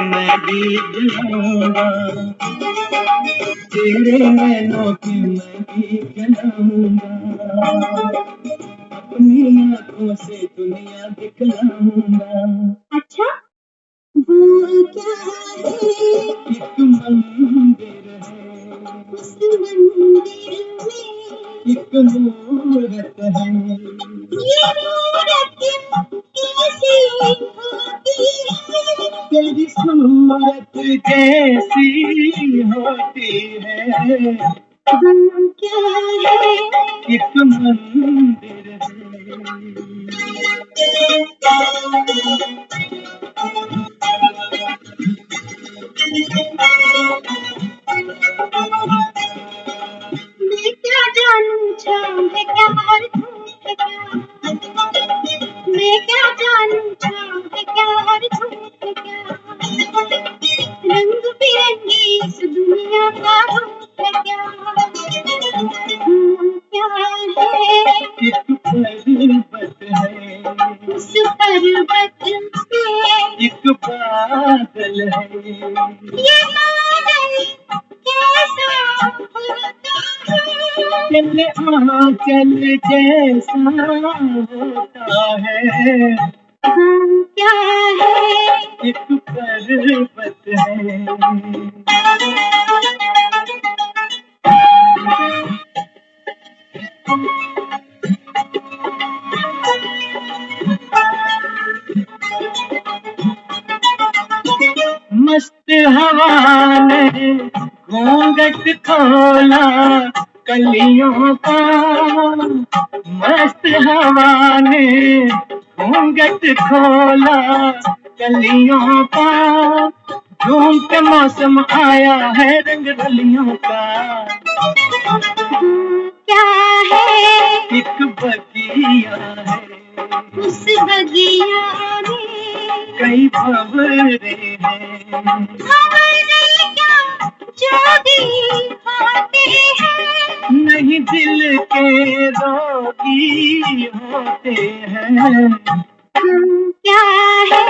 मैं गीत गाऊंगा, तेरे नैनों के मैं गीत गाऊंगा, अपनी आंखों से दुनिया दिखलाऊंगा। अच्छा, वो क्या है? एक मंदिर है, उस मंदिर में एक मूरत है। ये मूरत कैसी होती है? तेरी सूरत कैसी होती है? वो क्या है? एक मंदिर है। मैं क्या जानूं छाँव है क्या और धूप है क्या? मैं क्या जानूं छाँव है क्या और धूप है क्या? रंग बिरंगी इस दुनिया का रूप है क्या? क्या है? एक पर्वत है, उस पर्वत पे एक बादल है। ये बादल कैसा होता है? चल आंचल जैसा होता है। क्या है? एक पर्वत है। मस्त हवा ने घूंघट खोला कलियों का, मस्त हवा ने घूंघट खोला कलियों का, झूम के मौसम आया है रंग रलियों का। क्या है? एक बगिया है, उस बगिया में कई भंवरे हैं। भंवरे क्या जोगी होते हैं? नहीं, दिल के रोगी होते हैं। क्या है?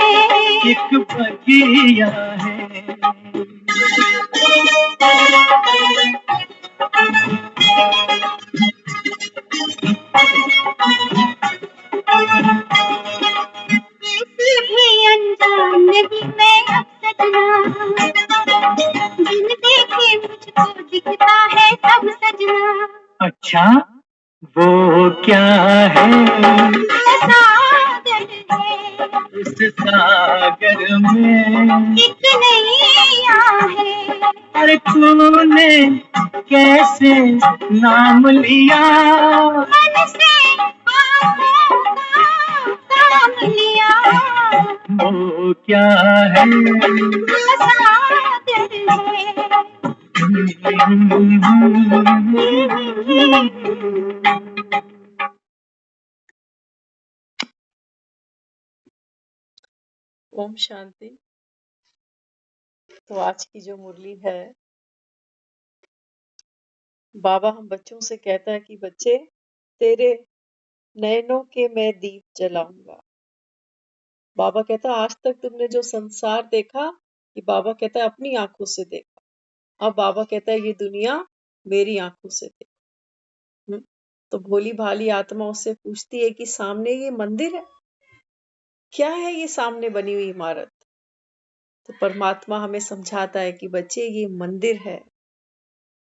एक बगिया है। किसी भी अनजान नहीं मैं अब सजना, बिन देखे मुझको दिखता है सब सजना। अच्छा, वो क्या है? सागर है, उस सागर में एक नैया है। अरे तूने कैसे नाम लिया? मन से आँखों का काम लिया। वो क्या है? सागर है। ओम शांति। तो आज की जो मुरली है, बाबा हम बच्चों से कहता है कि बच्चे तेरे नैनों के मैं दीप जलाऊंगा। बाबा कहता है आज तक तुमने जो संसार देखा, कि बाबा कहता है अपनी आंखों से देखा। अब बाबा कहता है ये दुनिया मेरी आंखों से देखो। तो भोली भाली आत्मा उससे पूछती है कि सामने ये मंदिर है, क्या है ये सामने बनी हुई इमारत? तो परमात्मा हमें समझाता है कि बच्चे ये मंदिर है।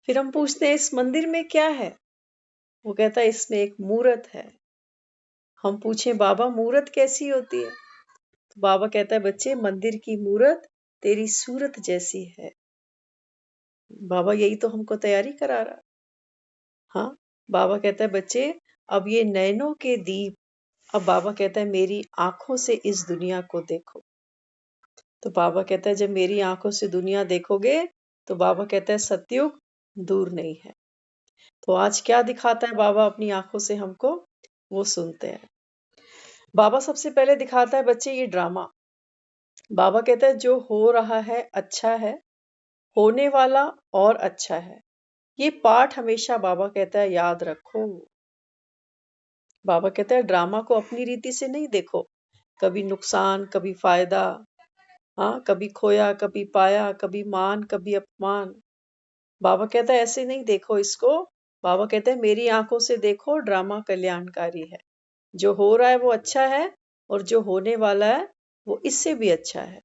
फिर हम पूछते हैं इस मंदिर में क्या है? वो कहता है इसमें एक मूरत है। हम पूछे बाबा मूरत कैसी होती है? तो बाबा कहता है बच्चे मंदिर की मूरत तेरी सूरत जैसी है। बाबा यही तो हमको तैयारी करा रहा। हाँ, बाबा कहता है बच्चे अब ये नैनों के दीप, अब बाबा कहता है मेरी आंखों से इस दुनिया को देखो। तो बाबा कहता है जब मेरी आंखों से दुनिया देखोगे तो बाबा कहता है सतयुग दूर नहीं है। तो आज क्या दिखाता है बाबा अपनी आंखों से हमको, वो सुनते हैं। बाबा सबसे पहले दिखाता है बच्चे ये ड्रामा। बाबा कहता है जो हो रहा है अच्छा है, होने वाला और अच्छा है। ये पाठ हमेशा बाबा कहता है याद रखो। बाबा कहता है ड्रामा को अपनी रीति से नहीं देखो, कभी नुकसान कभी फायदा। हाँ, कभी खोया, कभी पाया, कभी मान, कभी अपमान। बाबा कहता है ऐसे नहीं देखो इसको। बाबा कहते हैं मेरी आंखों से देखो, ड्रामा कल्याणकारी है। जो हो रहा है वो अच्छा है, और जो होने वाला है वो इससे भी अच्छा है।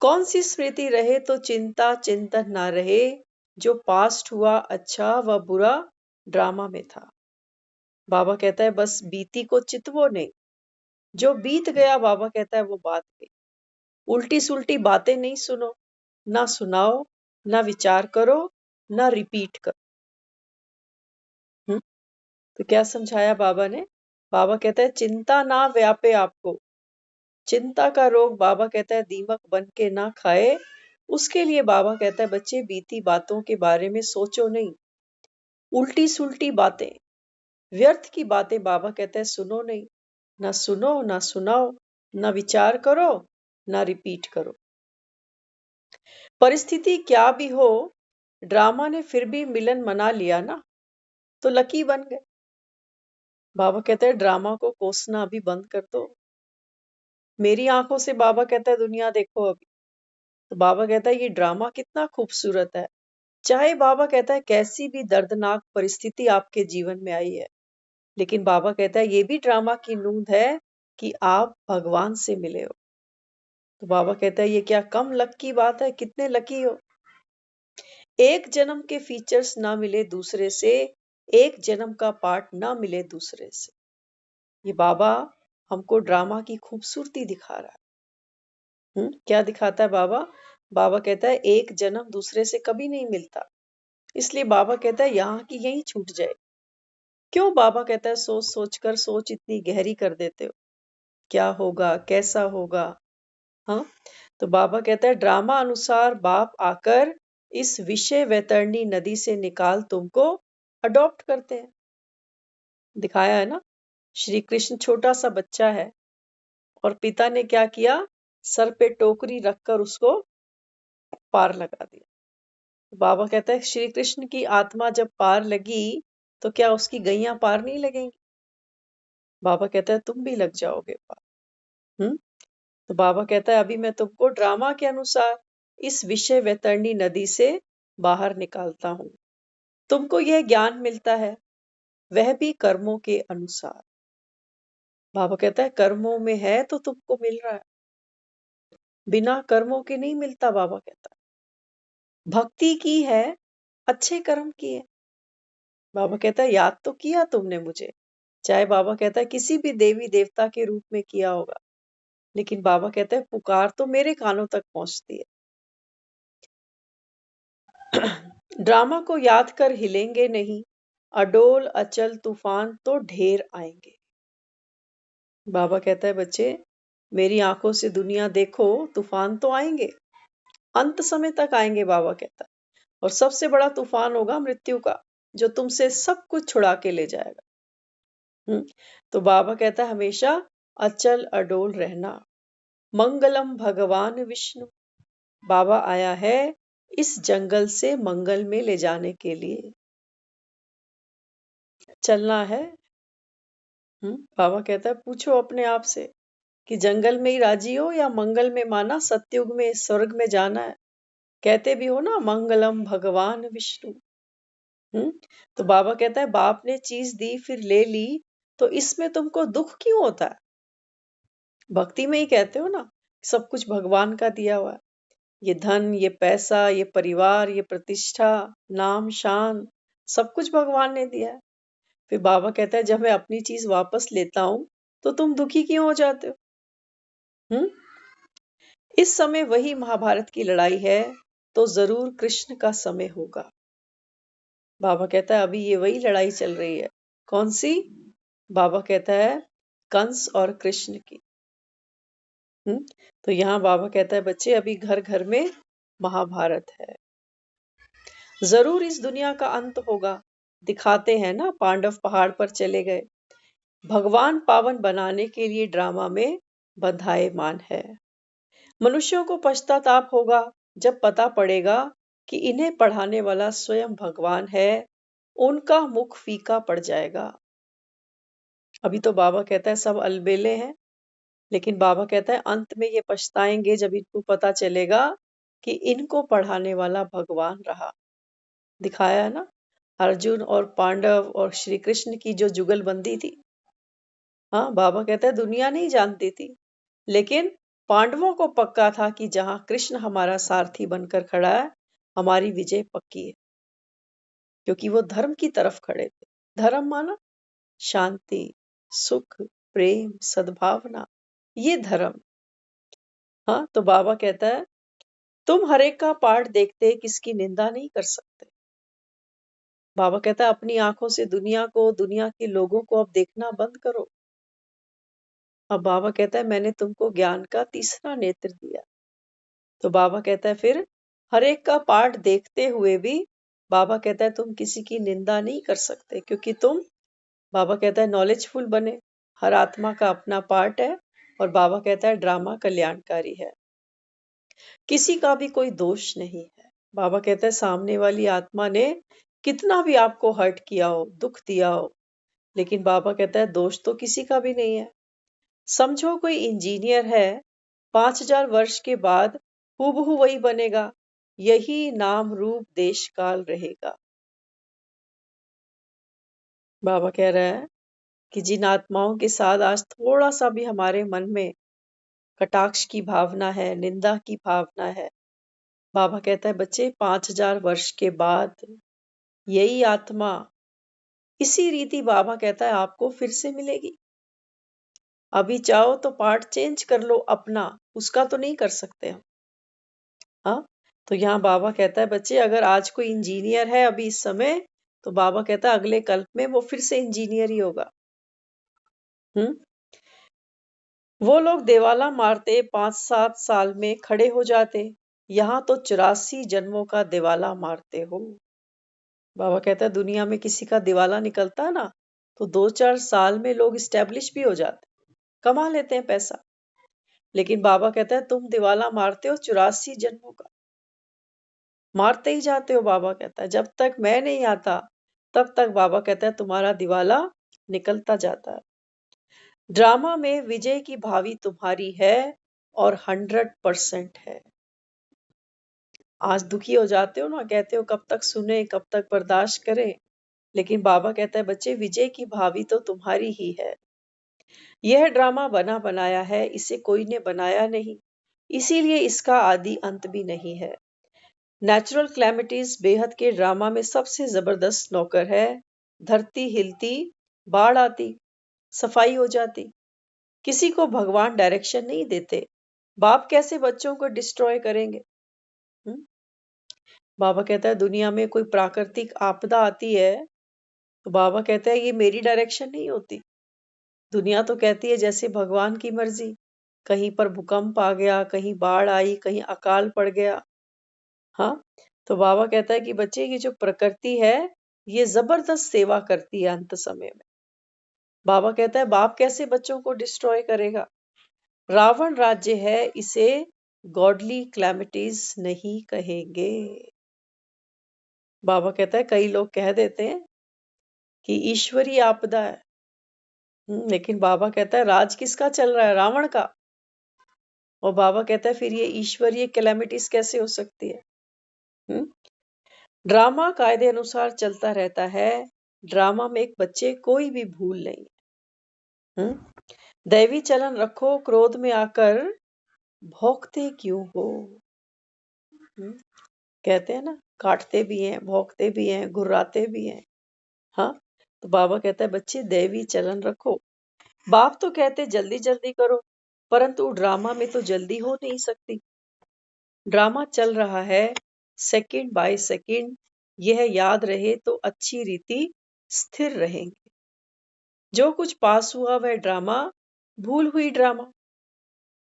कौन सी स्मृति रहे तो चिंता चिंतन ना रहे, जो पास्ट हुआ अच्छा व बुरा ड्रामा में था। बाबा कहता है बस बीती को चितवो नहीं, जो बीत गया बाबा कहता है वो बात गई। उल्टी सुल्टी बातें नहीं सुनो, ना सुनाओ, ना विचार करो, ना रिपीट करो। तो क्या समझाया बाबा ने? बाबा कहता है चिंता ना व्यापे आपको। चिंता का रोग बाबा कहता है दीमक बन के ना खाए। उसके लिए बाबा कहता है बच्चे बीती बातों के बारे में सोचो नहीं। उल्टी सुल्टी बातें, व्यर्थ की बातें बाबा कहता है सुनो नहीं। ना सुनो, ना सुनाओ, ना विचार करो, ना रिपीट करो। परिस्थिति क्या भी हो, ड्रामा ने फिर भी मिलन मना लिया ना, तो लकी बन गए। बाबा कहते हैं ड्रामा को कोसना अभी बंद कर दो। मेरी आंखों से बाबा कहता है दुनिया देखो अभी। तो बाबा कहता है ये ड्रामा कितना खूबसूरत है। चाहे बाबा कहता है कैसी भी दर्दनाक परिस्थिति आपके जीवन में आई है, लेकिन बाबा कहता है ये भी ड्रामा की नूंद है कि आप भगवान से मिले हो। तो बाबा कहता है ये क्या कम लक की बात है, कितने लकी हो। एक जन्म के फीचर्स ना मिले दूसरे से, एक जन्म का पार्ट ना मिले दूसरे से। ये बाबा हमको ड्रामा की खूबसूरती दिखा रहा है। क्या दिखाता है बाबा? बाबा कहता है एक जन्म दूसरे से कभी नहीं मिलता, इसलिए बाबा कहता है यहाँ की यहीं छूट जाए। क्यों बाबा कहता है सोच सोच कर सोच इतनी गहरी कर देते हो, क्या होगा, कैसा होगा? हाँ, तो बाबा कहता है ड्रामा अनुसार बाप आकर इस विषय वैतरणी नदी से निकाल तुमको अडॉप्ट करते हैं। दिखाया है ना, श्री कृष्ण छोटा सा बच्चा है, और पिता ने क्या किया, सर पे टोकरी रखकर उसको पार लगा दिया। तो बाबा कहता है श्री कृष्ण की आत्मा जब पार लगी, तो क्या उसकी गैया पार नहीं लगेंगी? बाबा कहता है तुम भी लग जाओगे पार। हम्म तो बाबा कहता है अभी मैं तुमको ड्रामा के अनुसार इस विषय वैतरणी नदी से बाहर निकालता हूं। तुमको यह ज्ञान मिलता है, वह भी कर्मों के अनुसार। बाबा कहता है कर्मों में है तो तुमको मिल रहा है, बिना कर्मों के नहीं मिलता। बाबा कहता है भक्ति की है, अच्छे कर्म किए। बाबा कहता है याद तो किया तुमने मुझे, चाहे बाबा कहता है किसी भी देवी देवता के रूप में किया होगा, लेकिन बाबा कहता है पुकार तो मेरे कानों तक पहुंचती है। ड्रामा को याद कर हिलेंगे नहीं, अडोल अचल तूफान तो ढेर आएंगे। बाबा कहता है बच्चे मेरी आंखों से दुनिया देखो, तूफान तो आएंगे, अंत समय तक आएंगे। बाबा कहता है और सबसे बड़ा तूफान होगा मृत्यु का, जो तुमसे सब कुछ छुड़ा के ले जाएगा। तो बाबा कहता है हमेशा अचल अडोल रहना। मंगलम भगवान विष्णु। बाबा आया है इस जंगल से मंगल में ले जाने के लिए। चलना है। बाबा कहता है पूछो अपने आप से कि जंगल में ही राजी हो या मंगल में, माना सतयुग में स्वर्ग में जाना है। कहते भी हो ना मंगलम भगवान विष्णु। तो बाबा कहता है बाप ने चीज दी फिर ले ली, तो इसमें तुमको दुख क्यों होता है? भक्ति में ही कहते हो ना सब कुछ भगवान का दिया हुआ है। ये धन, ये पैसा, ये परिवार, ये प्रतिष्ठा, नाम, शान, सब कुछ भगवान ने दिया है। फिर बाबा कहता है जब मैं अपनी चीज वापस लेता हूं तो तुम दुखी क्यों हो जाते हो? हम्म इस समय वही महाभारत की लड़ाई है, तो जरूर कृष्ण का समय होगा। बाबा कहता है अभी ये वही लड़ाई चल रही है। कौन सी? बाबा कहता है कंस और कृष्ण की। तो यहाँ बाबा कहता है बच्चे अभी घर घर में महाभारत है। जरूर इस दुनिया का अंत होगा। दिखाते हैं ना पांडव पहाड़ पर चले गए। भगवान पावन बनाने के लिए ड्रामा में बंधाएमान है। मनुष्यों को पश्चाताप होगा जब पता पड़ेगा कि इन्हें पढ़ाने वाला स्वयं भगवान है। उनका मुख फीका पड़ जाएगा। अभी तो बाबा कहता है सब अलबेले हैं, लेकिन बाबा कहता है अंत में ये पछताएंगे जब इनको पता चलेगा कि इनको पढ़ाने वाला भगवान रहा। दिखाया है ना, अर्जुन और पांडव और श्री कृष्ण की जो जुगलबंदी थी। हाँ, बाबा कहता है दुनिया नहीं जानती थी, लेकिन पांडवों को पक्का था कि जहां कृष्ण हमारा सारथी बनकर खड़ा है, हमारी विजय पक्की है, क्योंकि वो धर्म की तरफ खड़े थे। धर्म माना शांति, सुख, प्रेम, सद्भावना, ये धर्म। हाँ, तो बाबा कहता है तुम हर एक का पाठ देखते किसकी निंदा नहीं कर सकते। बाबा कहता है अपनी आंखों से दुनिया को, दुनिया के लोगों को अब देखना बंद करो। अब बाबा कहता है मैंने तुमको ज्ञान का तीसरा नेत्र दिया। तो बाबा कहता है फिर हर एक का पाठ देखते हुए भी बाबा कहता है तुम किसी की निंदा नहीं कर सकते, क्योंकि तुम, बाबा कहता है नॉलेजफुल बने। हर आत्मा का अपना पार्ट है, और बाबा कहता है ड्रामा कल्याणकारी है, किसी का भी कोई दोष नहीं है। बाबा कहता है सामने वाली आत्मा ने कितना भी आपको हर्ट किया हो, दुख दिया हो, लेकिन बाबा कहता है दोष तो किसी का भी नहीं है। समझो कोई इंजीनियर है, 5000 वर्ष के बाद हूबहू वही बनेगा, यही नाम रूप देश काल रहेगा। बाबा कह रहा है कि जिन आत्माओं के साथ आज थोड़ा सा भी हमारे मन में कटाक्ष की भावना है, निंदा की भावना है, बाबा कहता है बच्चे 5000 वर्ष के बाद यही आत्मा इसी रीति, बाबा कहता है आपको फिर से मिलेगी। अभी चाहो तो पार्ट चेंज कर लो अपना, उसका तो नहीं कर सकते हम। हाँ, तो यहाँ बाबा कहता है बच्चे अगर आज कोई इंजीनियर है अभी इस समय, तो बाबा कहता है अगले कल्प में वो फिर से इंजीनियर ही होगा। हम्म वो लोग देवाला मारते 5-7 साल में खड़े हो जाते, यहाँ तो 84 जन्मों का दिवाला मारते हो। बाबा कहता है दुनिया में किसी का दिवाला निकलता है ना, तो 2-4 साल में लोग स्टेब्लिश भी हो जाते, कमा लेते हैं पैसा। लेकिन बाबा कहता है तुम दिवाला मारते हो 84 जन्मों का, मारते ही जाते हो। बाबा कहता है जब तक मैं नहीं आता तब तक, बाबा कहता है तुम्हारा दिवाला निकलता जाता है। ड्रामा में विजय की भावी तुम्हारी है और 100% है। आज दुखी हो जाते हो ना, कहते हो कब तक सुने, कब तक बर्दाश्त करें, लेकिन बाबा कहता है बच्चे विजय की भावी तो तुम्हारी ही है। यह ड्रामा बना बनाया है, इसे कोई ने बनाया नहीं, इसीलिए इसका आदि अंत भी नहीं है। नेचुरल क्लैमिटीज बेहद के ड्रामा में सबसे जबरदस्त नौकर है। धरती हिलती, बाढ़ आती, सफाई हो जाती, किसी को भगवान डायरेक्शन नहीं देते। बाप कैसे बच्चों को डिस्ट्रॉय करेंगे? हम्म? बाबा कहता है दुनिया में कोई प्राकृतिक आपदा आती है, तो बाबा कहता है ये मेरी डायरेक्शन नहीं होती। दुनिया तो कहती है जैसे भगवान की मर्जी, कहीं पर भूकंप आ गया, कहीं बाढ़ आई, कहीं अकाल पड़ गया। हाँ, तो बाबा कहता है कि बच्चे ये जो प्रकृति है, ये जबरदस्त सेवा करती है अंत समय में। बाबा कहता है बाप कैसे बच्चों को डिस्ट्रॉय करेगा? रावण राज्य है, इसे गॉडली क्लैमिटीज नहीं कहेंगे। बाबा कहता है कई लोग कह देते हैं कि ईश्वरीय आपदा है। लेकिन बाबा कहता है राज किसका चल रहा है? रावण का। और बाबा कहता है फिर ये ईश्वरीय कैलेमिटीज कैसे हो सकती है? हम्म? ड्रामा कायदे अनुसार चलता रहता है, ड्रामा में एक बच्चे कोई भी भूल नहीं। दैवी चलन रखो, क्रोध में आकर भौंकते क्यों हो? हम्म? कहते हैं ना, काटते भी हैं, भौंकते भी हैं, घुर्राते भी हैं। हाँ, तो बाबा कहता है बच्चे दैवी चलन रखो। बाप तो कहते जल्दी जल्दी करो, परंतु ड्रामा में तो जल्दी हो नहीं सकती। ड्रामा चल रहा है सेकंड बाय सेकंड, यह याद रहे तो अच्छी रीति स्थिर रहेंगे। जो कुछ पास हुआ वह ड्रामा भूल हुई ड्रामा।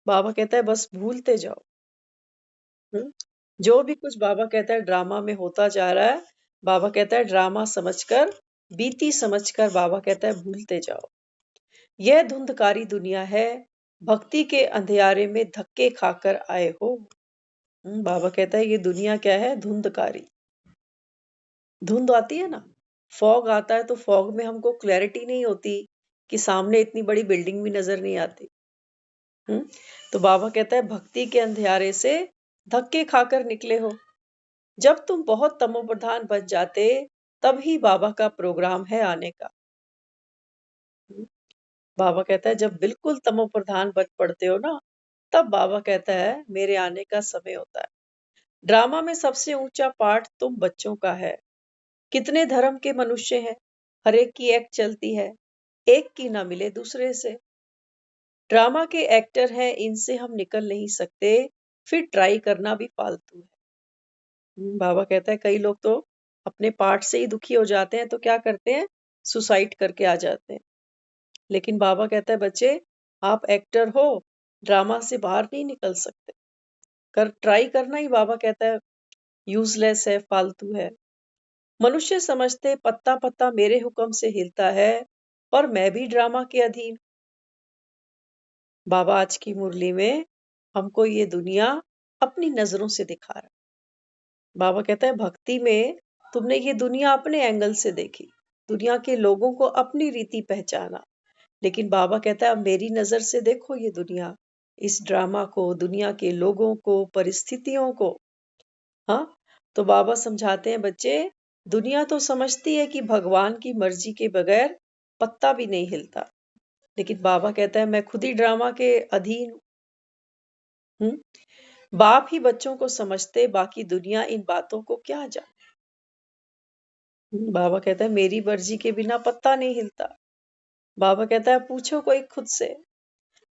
बाबा कहता है बस भूलते जाओ। हम्म? जो भी कुछ बाबा कहता है ड्रामा में होता जा रहा है, बाबा कहता है ड्रामा समझकर, बीती समझकर, बाबा कहता है भूलते जाओ। यह धुंधकारी दुनिया है, भक्ति के अंधियारे में धक्के खाकर आए हो। बाबा कहता है ये दुनिया क्या है? धुंधकारी। धुंध आती है ना, फॉग आता है, तो फॉग में हमको क्लैरिटी नहीं होती कि सामने इतनी बड़ी बिल्डिंग भी नजर नहीं आती। तो बाबा कहता है भक्ति के अंधियारे से धक्के खाकर निकले हो। जब तुम बहुत तमोप्रधान बच जाते तब ही बाबा का प्रोग्राम है आने का। बाबा कहता है जब बिल्कुल तमोप्रधान बच पड़ते हो ना, तब बाबा कहता है मेरे आने का समय होता है। ड्रामा में सबसे ऊंचा पार्ट तुम बच्चों का है। कितने धर्म के मनुष्य हैं, हर एक की एक्ट चलती है, एक की ना मिले दूसरे से। ड्रामा के एक्टर हैं, इनसे हम निकल नहीं सकते, फिर ट्राई करना भी फालतू है। बाबा कहता है कई लोग तो अपने पार्ट से ही दुखी हो जाते हैं तो क्या करते हैं, सुसाइड करके आ जाते हैं। लेकिन बाबा कहता है बच्चे आप एक्टर हो, ड्रामा से बाहर नहीं निकल सकते। ट्राई करना ही बाबा कहता है यूजलेस है, फालतू है। मनुष्य समझते पत्ता पत्ता मेरे हुक्म से हिलता है, पर मैं भी ड्रामा के अधीन। बाबा आज की मुरली में हमको ये दुनिया अपनी नजरों से दिखा रहा है। बाबा कहता है भक्ति में तुमने ये दुनिया अपने एंगल से देखी, दुनिया के लोगों को अपनी रीति पहचाना। लेकिन बाबा कहता है अब मेरी नजर से देखो ये दुनिया, इस ड्रामा को, दुनिया के लोगों को, परिस्थितियों को। हाँ, तो बाबा समझाते हैं बच्चे दुनिया तो समझती है कि भगवान की मर्जी के बगैर पत्ता भी नहीं हिलता, लेकिन बाबा कहता है मैं खुद ही ड्रामा के अधीन हूँ। बाप ही बच्चों को समझते, बाकी दुनिया इन बातों को क्या जाने। बाबा कहता है मेरी मर्जी के बिना पत्ता नहीं हिलता। बाबा कहता है पूछो कोई खुद से,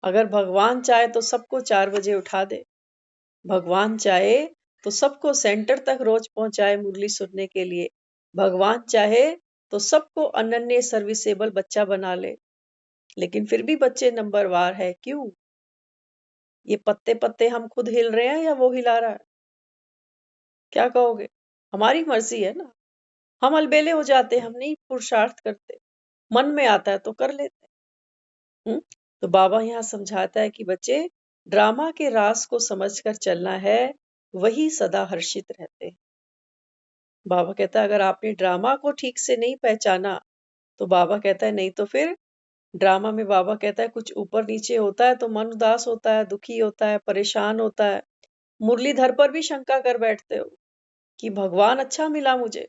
अगर भगवान चाहे तो सबको 4 बजे उठा दे, भगवान चाहे तो सबको सेंटर तक रोज पहुंचाए मुरली सुनने के लिए, भगवान चाहे तो सबको अनन्य सर्विसेबल बच्चा बना ले, लेकिन फिर भी बच्चे नंबरवार है। क्यों? ये पत्ते पत्ते हम खुद हिल रहे हैं या वो हिला रहा है? क्या कहोगे? हमारी मर्जी है ना, हम अलबेले हो जाते, हम नहीं पुरुषार्थ करते, मन में आता है तो कर लेते हैं। तो बाबा यहाँ समझाता है कि बच्चे ड्रामा के राज को समझकर चलना है, वही सदा हर्षित रहते हैं। बाबा कहता है अगर आपने ड्रामा को ठीक से नहीं पहचाना, तो बाबा कहता है नहीं तो फिर ड्रामा में बाबा कहता है कुछ ऊपर नीचे होता है तो मन उदास होता है, दुखी होता है, परेशान होता है। मुरलीधर पर भी शंका कर बैठते हो कि भगवान अच्छा मिला मुझे,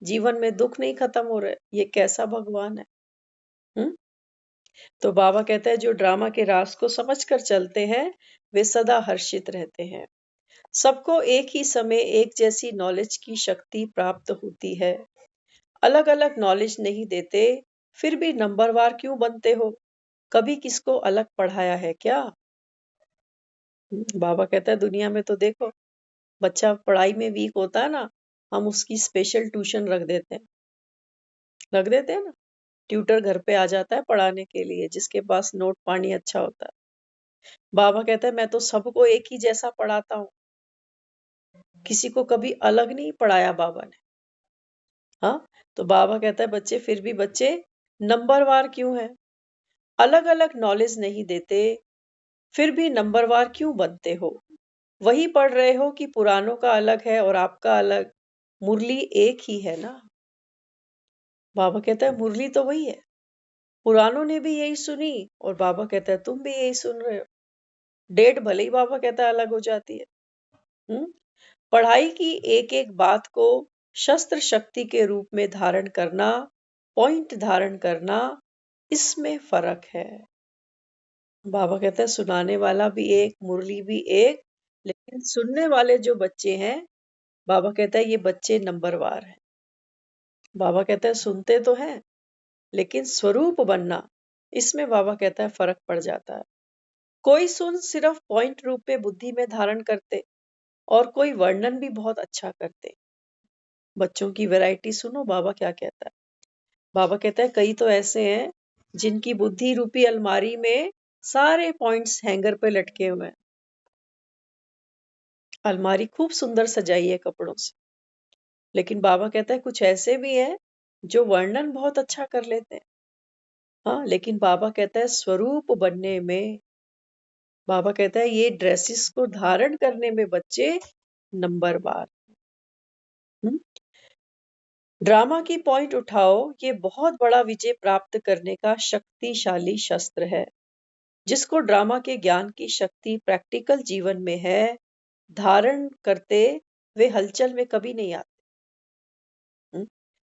जीवन में दुख नहीं खत्म हो रहे, ये कैसा भगवान है। हम्म तो बाबा कहता है जो ड्रामा के राज को समझकर चलते हैं वे सदा हर्षित रहते हैं। सबको एक ही समय एक जैसी नॉलेज की शक्ति प्राप्त होती है। अलग अलग नॉलेज नहीं देते, फिर भी नंबरवार क्यों बनते हो? कभी किसको अलग पढ़ाया है क्या? बाबा कहता है दुनिया में तो देखो, बच्चा पढ़ाई में वीक होता है ना, हम उसकी स्पेशल ट्यूशन रख देते हैं ना, ट्यूटर घर पे आ जाता है पढ़ाने के लिए, जिसके पास नोट पानी अच्छा होता है। बाबा कहता है मैं तो सबको एक ही जैसा पढ़ाता हूँ, किसी को कभी अलग नहीं पढ़ाया बाबा ने। हाँ, तो बाबा कहता है बच्चे फिर भी बच्चे नंबरवार क्यों है? अलग अलग नॉलेज नहीं देते, फिर भी नंबरवार क्यों बनते हो? वही पढ़ रहे हो कि पुरानों का अलग है और आपका अलग, मुरली एक ही है ना। बाबा कहता है मुरली तो वही है, पुरानों ने भी यही सुनी और बाबा कहता है तुम भी यही सुन रहे हो। डेट भले ही बाबा कहता है अलग हो जाती है। हम्म पढ़ाई की एक एक बात को शस्त्र शक्ति के रूप में धारण करना, पॉइंट धारण करना, इसमें फर्क है। बाबा कहता है सुनाने वाला भी एक, मुरली भी एक, लेकिन सुनने वाले जो बच्चे हैं, बाबा कहता है ये बच्चे नंबरवार हैं। बाबा कहता है सुनते तो हैं, लेकिन स्वरूप बनना, इसमें बाबा कहता है फर्क पड़ जाता है। कोई सुन सिर्फ पॉइंट रूप में बुद्धि में धारण करते, और कोई वर्णन भी बहुत अच्छा करते। बच्चों की वैरायटी सुनो बाबा क्या कहता है। बाबा कहता है कई तो ऐसे हैं जिनकी बुद्धि रूपी अलमारी में सारे पॉइंट्स हैंगर पे लटके हुए हैं। अलमारी खूब सुंदर सजाई है कपड़ों से, लेकिन बाबा कहता है कुछ ऐसे भी हैं जो वर्णन बहुत अच्छा कर लेते हैं। हाँ, लेकिन बाबा कहता है स्वरूप बनने में, बाबा कहता है ये ड्रेसेस को धारण करने में बच्चे नंबरवार। हम्म? ड्रामा की पॉइंट उठाओ, ये बहुत बड़ा विजय प्राप्त करने का शक्तिशाली शस्त्र है। जिसको ड्रामा के ज्ञान की शक्ति प्रैक्टिकल जीवन में है, धारण करते वे हलचल में कभी नहीं आते।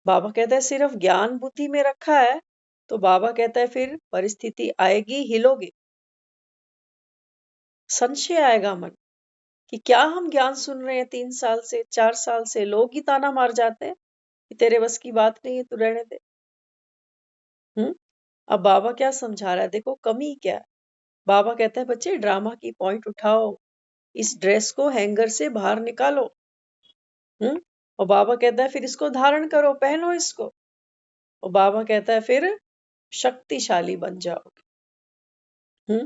बाबा कहता है सिर्फ ज्ञान बुद्धि में रखा है, तो बाबा कहता है फिर परिस्थिति आएगी, हिलोगे, संशय आएगा मन कि क्या हम ज्ञान सुन रहे हैं 3 साल से, 4 साल से, लोग ही ताना मार जाते हैं कि तेरे बस की बात नहीं है, तू रहने दे। अब बाबा क्या समझा रहा है, देखो कमी क्या है। बाबा कहता है बच्चे ड्रामा की पॉइंट उठाओ, इस ड्रेस को हैंगर से बाहर निकालो। और बाबा कहता है फिर इसको धारण करो, पहनो इसको। और बाबा कहता है फिर शक्तिशाली बन जाओगे।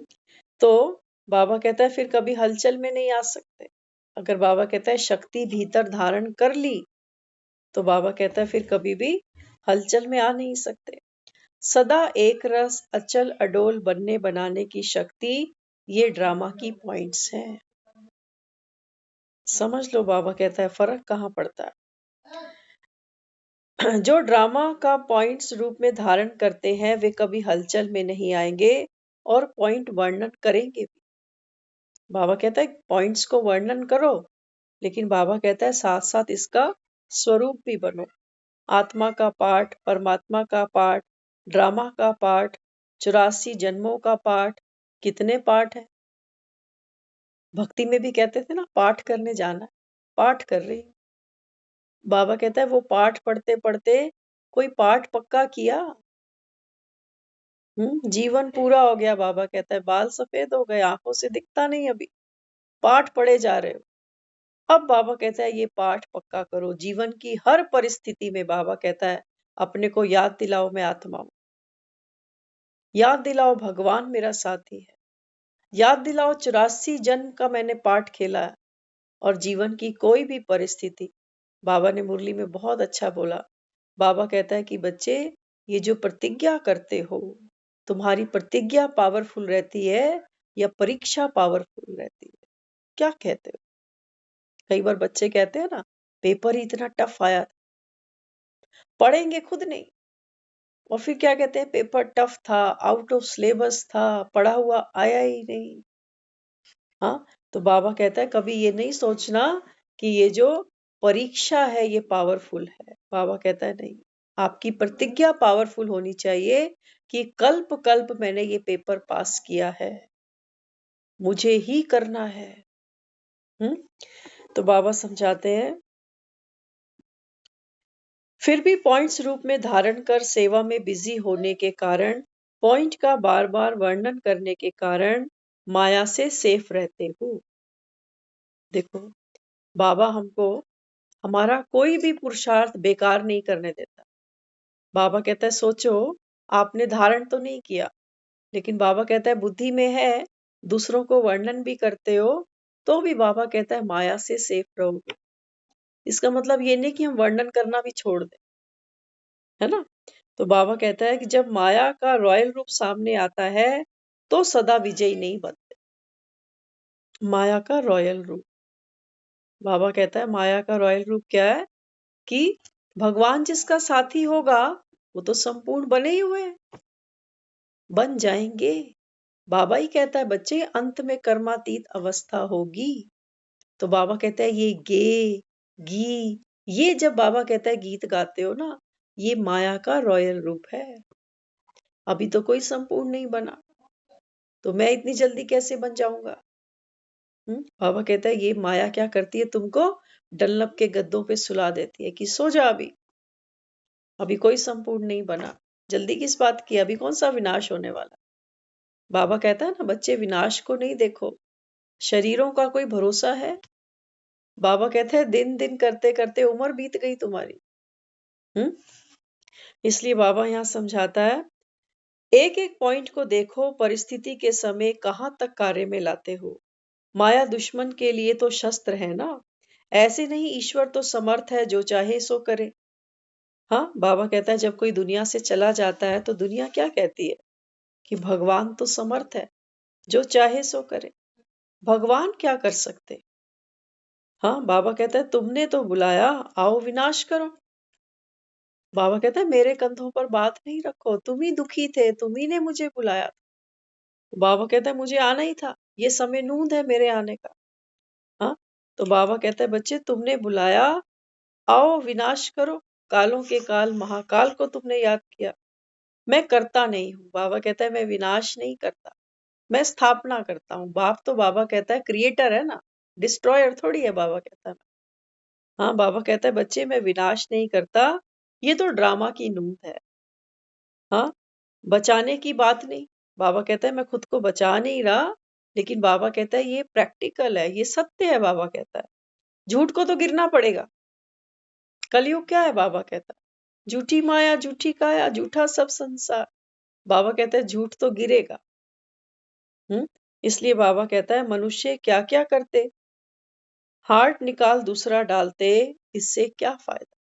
तो बाबा कहता है फिर कभी हलचल में नहीं आ सकते। अगर बाबा कहता है शक्ति भीतर धारण कर ली, तो बाबा कहता है फिर कभी भी हलचल में आ नहीं सकते। सदा एक रस अचल अडोल बनने बनाने की शक्ति, ये ड्रामा की पॉइंट्स हैं। समझ लो बाबा कहता है फर्क कहाँ पड़ता है। जो ड्रामा का पॉइंट्स रूप में धारण करते हैं वे कभी हलचल में नहीं आएंगे और पॉइंट वर्णन करेंगे भी। बाबा कहता है पॉइंट्स को वर्णन करो, लेकिन बाबा कहता है साथ साथ इसका स्वरूप भी बनो। आत्मा का पाठ, परमात्मा का पाठ, ड्रामा का पाठ, 84 जन्मों का पाठ। कितने पाठ है? भक्ति में भी कहते थे ना, पाठ करने जाना, पाठ कर रही हूं। बाबा कहता है वो पाठ पढ़ते पढ़ते कोई पाठ पक्का किया? जीवन पूरा हो गया। बाबा कहता है बाल सफेद हो गए, आंखों से दिखता नहीं, अभी पाठ पढ़े जा रहे हो। अब बाबा कहता है ये पाठ पक्का करो जीवन की हर परिस्थिति में। बाबा कहता है अपने को याद दिलाओ मैं आत्मा हूं, याद दिलाओ भगवान मेरा साथी है, याद दिलाओ 84 जन्म का मैंने पाठ खेला है। और जीवन की कोई भी परिस्थिति, बाबा ने मुरली में बहुत अच्छा बोला। बाबा कहता है कि बच्चे ये जो प्रतिज्ञा करते हो, तुम्हारी प्रतिज्ञा पावरफुल रहती है या परीक्षा पावरफुल रहती है? क्या कहते हो? कई बार बच्चे कहते हैं ना पेपर ही इतना टफ आया था, पढ़ेंगे खुद नहीं, और फिर क्या कहते हैं पेपर टफ था, आउट ऑफ सिलेबस था, पढ़ा हुआ आया ही नहीं। हाँ, तो बाबा कहता है कभी ये नहीं सोचना कि ये जो परीक्षा है ये पावरफुल है। बाबा कहता है नहीं, आपकी प्रतिज्ञा पावरफुल होनी चाहिए कि कल्प कल्प मैंने ये पेपर पास किया है, मुझे ही करना है। तो बाबा समझाते हैं फिर भी पॉइंट्स रूप में धारण कर सेवा में बिजी होने के कारण, पॉइंट का बार बार वर्णन करने के कारण माया से सेफ रहते हो। देखो बाबा हमको हमारा कोई भी पुरुषार्थ बेकार नहीं करने देता। बाबा कहता है सोचो आपने धारण तो नहीं किया, लेकिन बाबा कहता है बुद्धि में है, दूसरों को वर्णन भी करते हो, तो भी बाबा कहता है माया से सेफ रहोगे। इसका मतलब ये नहीं कि हम वर्णन करना भी छोड़ दें, है ना। तो बाबा कहता है कि जब माया का रॉयल रूप सामने आता है तो सदा विजयी नहीं बनते। माया का रॉयल रूप, बाबा कहता है माया का रॉयल रूप क्या है कि भगवान जिसका साथी होगा वो तो संपूर्ण बने ही हुए हैं, बन जाएंगे। बाबा ही कहता है बच्चे अंत में कर्मातीत अवस्था होगी। तो बाबा कहता है ये गी ये जब बाबा कहता है गीत गाते हो ना, ये माया का रॉयल रूप है। अभी तो कोई संपूर्ण नहीं बना, तो मैं इतनी जल्दी कैसे बन जाऊंगा? बाबा कहता है ये माया क्या करती है, तुमको डल्लप के गद्दों पे सुला देती है कि सो जा, अभी कोई संपूर्ण नहीं बना, जल्दी किस बात की, अभी कौन सा विनाश होने वाला। बाबा कहता है ना बच्चे विनाश को नहीं देखो, शरीरों का कोई भरोसा है? बाबा कहते हैं दिन दिन करते करते उम्र बीत गई तुम्हारी। इसलिए बाबा यहाँ समझाता है एक एक पॉइंट को देखो, परिस्थिति के समय कहाँ तक कार्य में लाते हो। माया दुश्मन के लिए तो शस्त्र है ना, ऐसे नहीं ईश्वर तो समर्थ है, जो चाहे सो करे। हाँ, बाबा कहता है जब कोई दुनिया से चला जाता है तो दुनिया क्या कहती है कि भगवान तो समर्थ है, जो चाहे सो करे। भगवान क्या कर सकते? हाँ, बाबा कहता है तुमने तो बुलाया, आओ विनाश करो। बाबा कहता है मेरे कंधों पर बात नहीं रखो, तुम ही दुखी थे, तुम ही ने मुझे बुलाया। बाबा कहता है मुझे आना ही था, ये समय नूंद है मेरे आने का। हाँ, तो बाबा कहता है बच्चे तुमने बुलाया, आओ विनाश करो, कालों के काल महाकाल को तुमने याद किया। मैं करता नहीं हूँ, बाबा कहता है मैं विनाश नहीं करता, मैं स्थापना करता हूँ। बाप तो बाबा कहता है क्रिएटर है ना, डिस्ट्रॉयर थोड़ी है बाबा कहता है। हाँ, बाबा कहता है बच्चे मैं विनाश नहीं करता, ये तो ड्रामा की नूंद है। हाँ, बचाने की बात नहीं, बाबा कहता है मैं खुद को बचा नहीं रहा, लेकिन बाबा कहता है ये प्रैक्टिकल है, ये सत्य है। बाबा कहता है झूठ को तो गिरना पड़ेगा। कलयुग क्या है बाबा कहता है, झूठी माया झूठी काया झूठा सब संसार। बाबा कहता है झूठ तो गिरेगा। इसलिए बाबा कहता है मनुष्य क्या क्या करते, हार्ट निकाल दूसरा डालते, इससे क्या फायदा।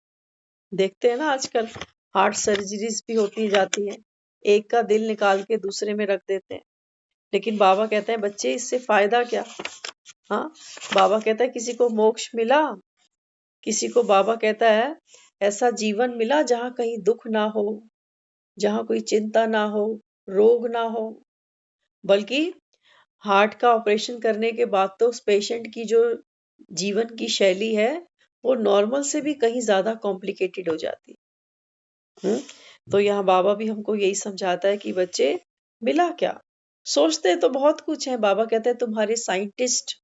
देखते हैं ना आजकल हार्ट सर्जरीज भी होती जाती हैं, एक का दिल निकाल के दूसरे में रख देते हैं। लेकिन बाबा कहते हैं बच्चे इससे फायदा क्या। हाँ, बाबा कहता है किसी को मोक्ष मिला, किसी को बाबा कहता है ऐसा जीवन मिला जहां कहीं दुख ना हो, जहां कोई चिंता ना हो, रोग ना हो। बल्कि हार्ट का ऑपरेशन करने के बाद तो उस पेशेंट की जो जीवन की शैली है वो नॉर्मल से भी कहीं ज्यादा कॉम्प्लिकेटेड हो जाती है। तो यहाँ बाबा भी हमको यही समझाता है कि बच्चे मिला क्या। सोचते तो बहुत कुछ है, बाबा कहते हैं तुम्हारे साइंटिस्ट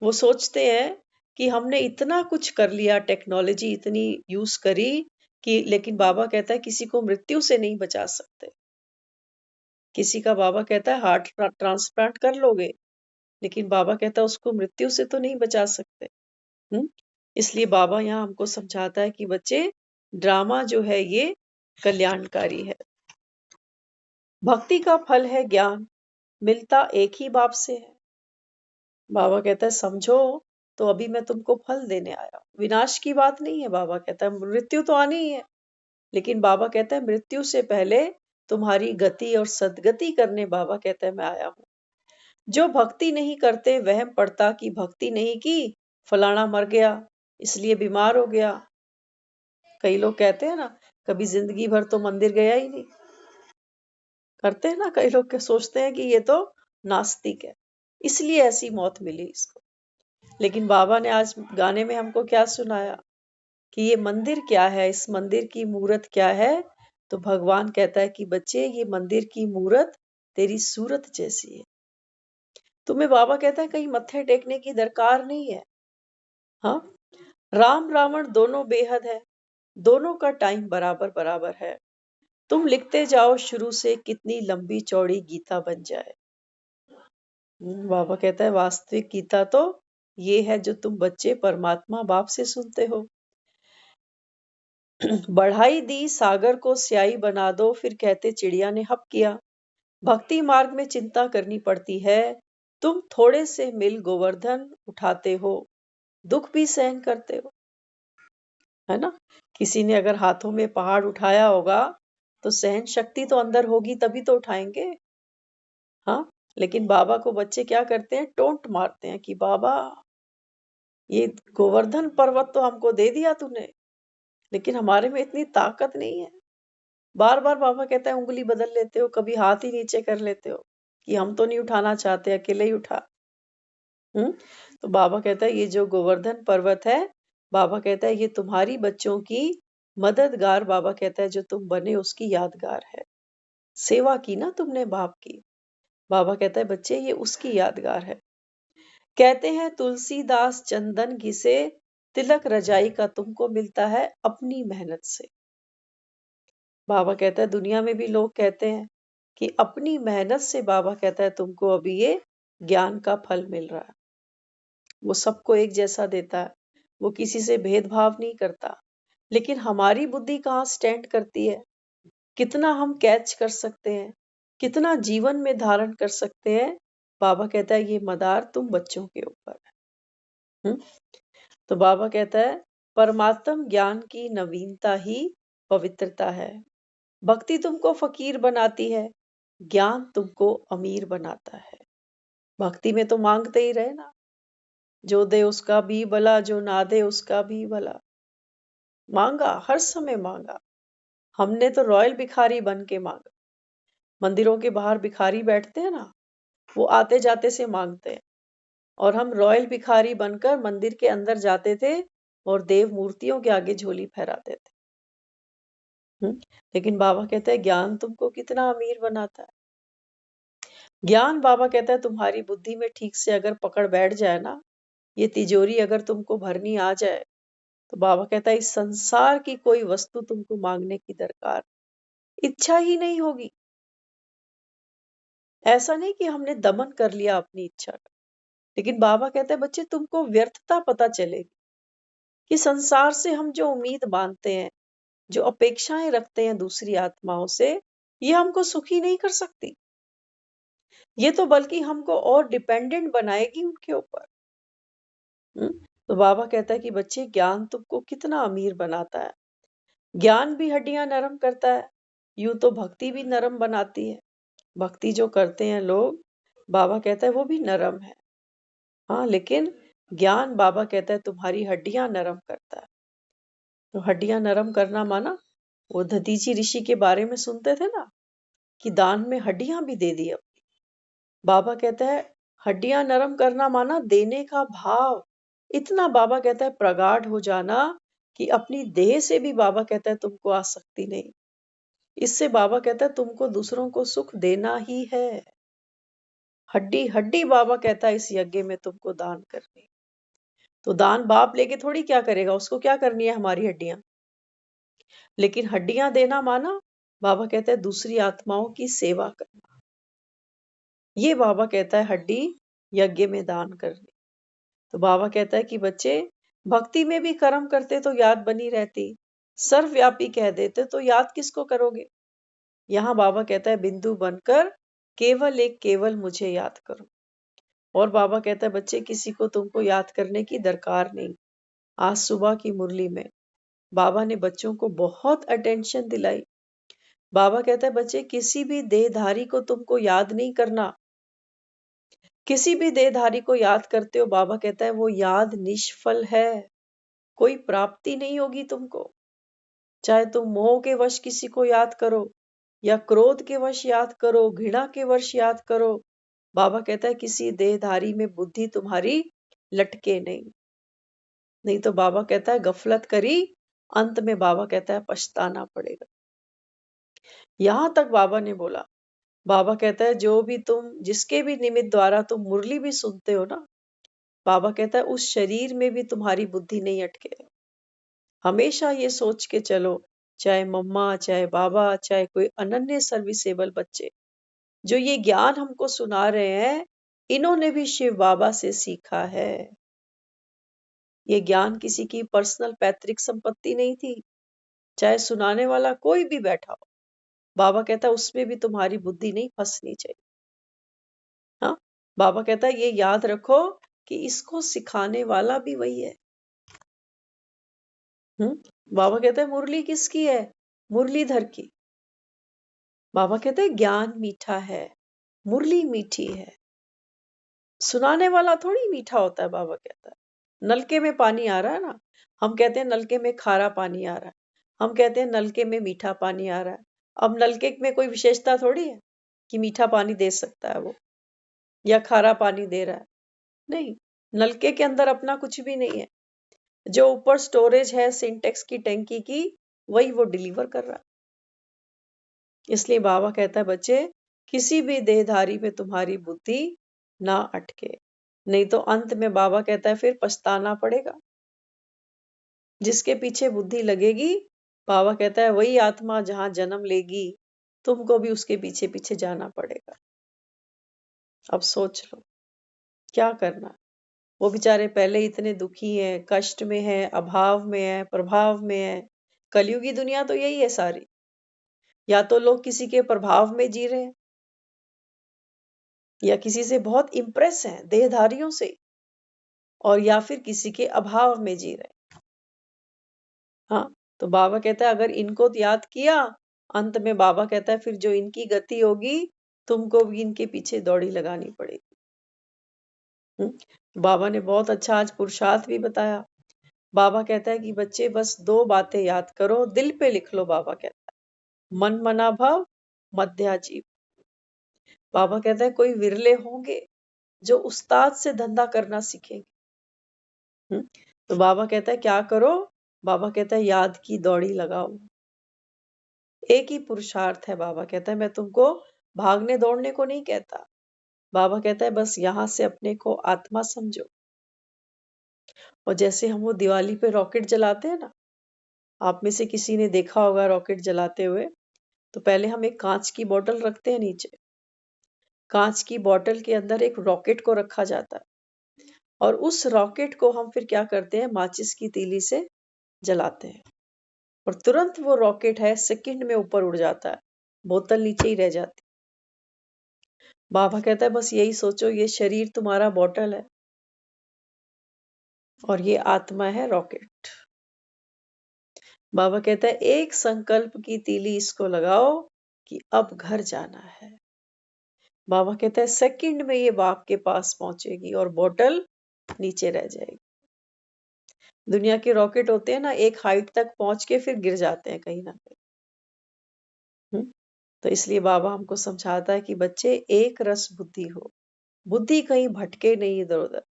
वो सोचते हैं कि हमने इतना कुछ कर लिया, टेक्नोलॉजी इतनी यूज करी कि, लेकिन बाबा कहता है किसी को मृत्यु से नहीं बचा सकते। किसी का बाबा कहता है हार्ट ट्रांसप्लांट कर लोगे, लेकिन बाबा कहता है उसको मृत्यु से तो नहीं बचा सकते। इसलिए बाबा यहाँ हमको समझाता है कि बच्चे ड्रामा जो है ये कल्याणकारी है। भक्ति का फल है ज्ञान, मिलता एक ही बाप से है। बाबा कहता है समझो, तो अभी मैं तुमको फल देने आया हूं। विनाश की बात नहीं है, बाबा कहता है मृत्यु तो आनी ही है, लेकिन बाबा कहता है मृत्यु से पहले तुम्हारी गति और सदगति करने बाबा कहता है मैं आया हूं। जो भक्ति नहीं करते वहम पड़ता कि भक्ति नहीं की, फलाना मर गया इसलिए बीमार हो गया। कई लोग कहते हैं ना कभी जिंदगी भर तो मंदिर गया ही नहीं, करते हैं ना कई लोग के सोचते हैं कि ये तो नास्तिक है इसलिए ऐसी मौत मिली इसको। लेकिन बाबा ने आज गाने में हमको क्या सुनाया कि ये मंदिर क्या है, इस मंदिर की मूरत क्या है। तो भगवान कहता है कि बच्चे ये मंदिर की मूरत तेरी सूरत जैसी है। तुम्हें बाबा कहता है कहीं मत्थे टेकने की दरकार नहीं है। हाँ, राम रावण दोनों बेहद है, दोनों का टाइम बराबर बराबर है। तुम लिखते जाओ शुरू से कितनी लंबी चौड़ी गीता बन जाए। बाबा कहता है वास्तविक गीता तो ये है जो तुम बच्चे परमात्मा बाप से सुनते हो। बढ़ाई दी सागर को स्याही बना दो, फिर कहते चिड़िया ने हप किया। भक्ति मार्ग में चिंता करनी पड़ती है, तुम थोड़े से मिल गोवर्धन उठाते हो, दुख भी सहन करते हो, है ना। किसी ने अगर हाथों में पहाड़ उठाया होगा तो सहन शक्ति तो अंदर होगी तभी तो उठाएंगे। हाँ, लेकिन बाबा को बच्चे क्या करते हैं, टोंट मारते हैं कि बाबा ये गोवर्धन पर्वत तो हमको दे दिया तूने, लेकिन हमारे में इतनी ताकत नहीं है। बार बार बाबा कहता है उंगली बदल लेते हो, कभी हाथ ही नीचे कर लेते हो कि हम तो नहीं उठाना चाहते, अकेले ही उठा। तो बाबा कहता है ये जो गोवर्धन पर्वत है, बाबा कहता है ये तुम्हारी बच्चों की मददगार, बाबा कहता है जो तुम बने उसकी यादगार है। सेवा की ना तुमने बाप की, बाबा कहता है बच्चे ये उसकी यादगार है। कहते हैं तुलसीदास चंदन घिसे, तिलक रजाई का तुमको मिलता है अपनी मेहनत से। बाबा कहता है दुनिया में भी लोग कहते हैं कि अपनी मेहनत से, बाबा कहता है तुमको अभी ये ज्ञान का फल मिल रहा है। वो सबको एक जैसा देता है, वो किसी से भेदभाव नहीं करता। लेकिन हमारी बुद्धि कहाँ स्टैंड करती है, कितना हम कैच कर सकते हैं, कितना जीवन में धारण कर सकते हैं। बाबा कहता है ये मदार तुम बच्चों के ऊपर है। तो बाबा कहता है परमात्म ज्ञान की नवीनता ही पवित्रता है। भक्ति तुमको फकीर बनाती है, ज्ञान तुमको अमीर बनाता है। भक्ति में तो मांगते ही रहे ना, जो दे उसका भी भला, जो ना दे उसका भी भला। मांगा, हर समय मांगा। हमने तो रॉयल भिखारी बन के मांगा। मंदिरों के बाहर भिखारी बैठते हैं ना, वो आते जाते से मांगते हैं। और हम रॉयल भिखारी बनकर मंदिर के अंदर जाते थे और देव मूर्तियों के आगे झोली फहराते थे। लेकिन बाबा कहते हैं ज्ञान तुमको कितना अमीर बनाता है। ज्ञान बाबा कहता है तुम्हारी बुद्धि में ठीक से अगर पकड़ बैठ जाए ना, ये तिजोरी अगर तुमको भरनी आ जाए, तो बाबा कहता है इस संसार की कोई वस्तु तुमको मांगने की दरकार, इच्छा ही नहीं होगी। ऐसा नहीं कि हमने दमन कर लिया अपनी इच्छा का, लेकिन बाबा कहते हैं बच्चे तुमको व्यर्थता पता चलेगी कि संसार से हम जो उम्मीद बांधते हैं, जो अपेक्षाएं रखते हैं दूसरी आत्माओं से, ये हमको सुखी नहीं कर सकती। ये तो बल्कि हमको और डिपेंडेंट बनाएगी उनके ऊपर। तो बाबा कहता है कि बच्चे ज्ञान तुमको कितना अमीर बनाता है। ज्ञान भी हड्डियां नरम करता है, यूं तो भक्ति भी नरम बनाती है। भक्ति जो करते हैं लोग, बाबा कहता है वो भी नरम है। हाँ, लेकिन ज्ञान बाबा कहता है तुम्हारी हड्डियां नरम करता है। तो हड्डियां नरम करना माना, वो दधीची ऋषि के बारे में सुनते थे ना, कि दान में हड्डियां भी दे दी अपनी। बाबा कहता है हड्डियां नरम करना माना देने का भाव इतना, बाबा कहता है प्रगाढ़ हो जाना कि अपनी देह से भी बाबा कहता है तुमको आसक्ति नहीं। इससे बाबा कहता है तुमको दूसरों को सुख देना ही है। हड्डी हड्डी बाबा कहता है इस यज्ञ में तुमको दान करनी। तो दान बाप लेके थोड़ी क्या करेगा, उसको क्या करनी है हमारी हड्डियां। लेकिन हड्डियां देना माना, बाबा कहता है दूसरी आत्माओं की सेवा करना। ये बाबा कहता है हड्डी यज्ञ में दान करनी। तो बाबा कहता है कि बच्चे भक्ति में भी कर्म करते तो याद बनी रहती, सर्वव्यापी कह देते तो याद किसको करोगे। यहाँ बाबा कहता है बिंदु बनकर केवल मुझे याद करो। और बाबा कहता है बच्चे किसी को तुमको याद करने की दरकार नहीं। आज सुबह की मुरली में बाबा ने बच्चों को बहुत अटेंशन दिलाई। बाबा कहता है बच्चे किसी भी देहधारी को तुमको याद नहीं करना। किसी भी देहधारी को याद करते हो, बाबा कहता है वो याद निष्फल है, कोई प्राप्ति नहीं होगी तुमको। चाहे तुम मोह के वश किसी को याद करो या क्रोध के वश याद करो, घृणा के वश याद करो, बाबा कहता है किसी देहधारी में बुद्धि तुम्हारी लटके नहीं तो बाबा कहता है गफलत करी, अंत में बाबा कहता है पछताना पड़ेगा। यहां तक बाबा ने बोला। बाबा कहता है जो भी तुम जिसके भी निमित्त द्वारा तुम मुरली भी सुनते हो ना, बाबा कहता है उस शरीर में भी तुम्हारी बुद्धि नहीं अटके। हमेशा ये सोच के चलो, चाहे मम्मा, चाहे बाबा, चाहे कोई अनन्य सर्विसेबल बच्चे, जो ये ज्ञान हमको सुना रहे हैं, इन्होंने भी शिव बाबा से सीखा है। ये ज्ञान किसी की पर्सनल पैतृक संपत्ति नहीं थी। चाहे सुनाने वाला कोई भी बैठा हो, बाबा कहता है उसमें भी तुम्हारी बुद्धि नहीं फंसनी चाहिए। हाँ, बाबा कहता है ये याद रखो कि इसको सिखाने वाला भी वही है। बाबा कहता है मुरली किसकी है, मुरलीधर की। बाबा कहते हैं ज्ञान मीठा है, मुरली मीठी है, सुनाने वाला थोड़ी मीठा होता है। बाबा कहता है नलके में पानी आ रहा है ना, हम कहते हैं नलके में खारा पानी आ रहा है, हम कहते हैं नलके में मीठा पानी आ रहा है। अब नलके में कोई विशेषता थोड़ी है कि मीठा पानी दे सकता है वो या खारा पानी दे रहा है। नहीं, नलके के अंदर अपना कुछ भी नहीं है। जो ऊपर स्टोरेज है सिंटेक्स की टैंकी की, वही वो डिलीवर कर रहा है। इसलिए बाबा कहता है बच्चे किसी भी देहधारी में तुम्हारी बुद्धि ना अटके, नहीं तो अंत में बाबा कहता है फिर पछताना पड़ेगा। जिसके पीछे बुद्धि लगेगी, बाबा कहता है वही आत्मा जहां जन्म लेगी, तुमको भी उसके पीछे पीछे जाना पड़ेगा। अब सोच लो क्या करना। वो बेचारे पहले इतने दुखी हैं, कष्ट में है, अभाव में है, प्रभाव में है। कलयुगी दुनिया तो यही है सारी। या तो लोग किसी के प्रभाव में जी रहे हैं या किसी से बहुत इंप्रेस हैं देहधारियों से, और या फिर किसी के अभाव में जी रहे हैं। हाँ, तो बाबा कहता है अगर इनको याद किया, अंत में बाबा कहता है फिर जो इनकी गति होगी, तुमको भी इनके पीछे दौड़ी लगानी पड़ेगी। बाबा ने बहुत अच्छा आज पुरुषार्थ भी बताया। बाबा कहता है कि बच्चे बस 2 बातें याद करो, दिल पे लिख लो। बाबा कहता है मन मना भव मध्या जीव। बाबा कहता है कोई विरले होंगे जो उस्ताद से धंधा करना सीखेंगे। तो बाबा कहता है क्या करो? बाबा कहता है याद की दौड़ी लगाओ। एक ही पुरुषार्थ है। बाबा कहता है मैं तुमको भागने दौड़ने को नहीं कहता। बाबा कहता है बस यहां से अपने को आत्मा समझो। और जैसे हम वो दिवाली पे रॉकेट जलाते हैं ना, आप में से किसी ने देखा होगा रॉकेट जलाते हुए, तो पहले हम एक कांच की बोतल रखते हैं नीचे। कांच की बोतल के अंदर एक रॉकेट को रखा जाता है और उस रॉकेट को हम फिर क्या करते हैं, माचिस की तीली से जलाते हैं और तुरंत वो रॉकेट है सेकंड में ऊपर उड़ जाता है, बोतल नीचे ही रह जाती। बाबा कहता है बस यही सोचो, ये शरीर तुम्हारा बोतल है और ये आत्मा है रॉकेट। बाबा कहता है एक संकल्प की तीली इसको लगाओ कि अब घर जाना है। बाबा कहता है सेकंड में ये बाप के पास पहुंचेगी और बोतल नीचे रह जाएगी। दुनिया के रॉकेट होते हैं ना, एक हाइट तक पहुंच के फिर गिर जाते हैं कहीं ना कहीं। तो इसलिए बाबा हमको समझाता है कि बच्चे एक रस बुद्धि हो, बुद्धि कहीं भटके नहीं इधर उधर।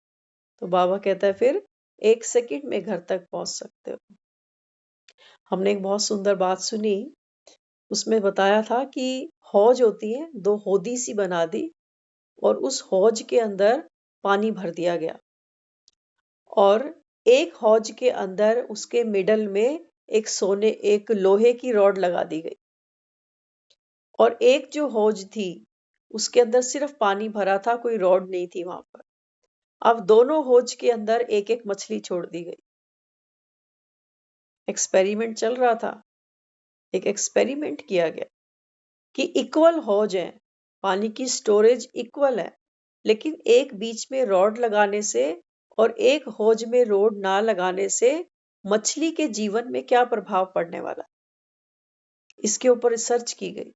तो बाबा कहता है फिर एक सेकंड में घर तक पहुंच सकते हो। हमने एक बहुत सुंदर बात सुनी, उसमें बताया था कि हौज होती है, दो होदी सी बना दी और उस हौज के अंदर पानी भर दिया गया और एक हौज के अंदर उसके मिडल में एक लोहे की रॉड लगा दी गई और एक जो हौज थी उसके अंदर सिर्फ पानी भरा था, कोई रॉड नहीं थी वहां पर। अब दोनों हौज के अंदर एक एक मछली छोड़ दी गई। एक्सपेरिमेंट चल रहा था, एक एक्सपेरिमेंट किया गया कि इक्वल हौज है, पानी की स्टोरेज इक्वल है, लेकिन एक बीच में रॉड लगाने से और एक हौज में रॉड ना लगाने से मछली के जीवन में क्या प्रभाव पड़ने वाला, इसके ऊपर रिसर्च की गई।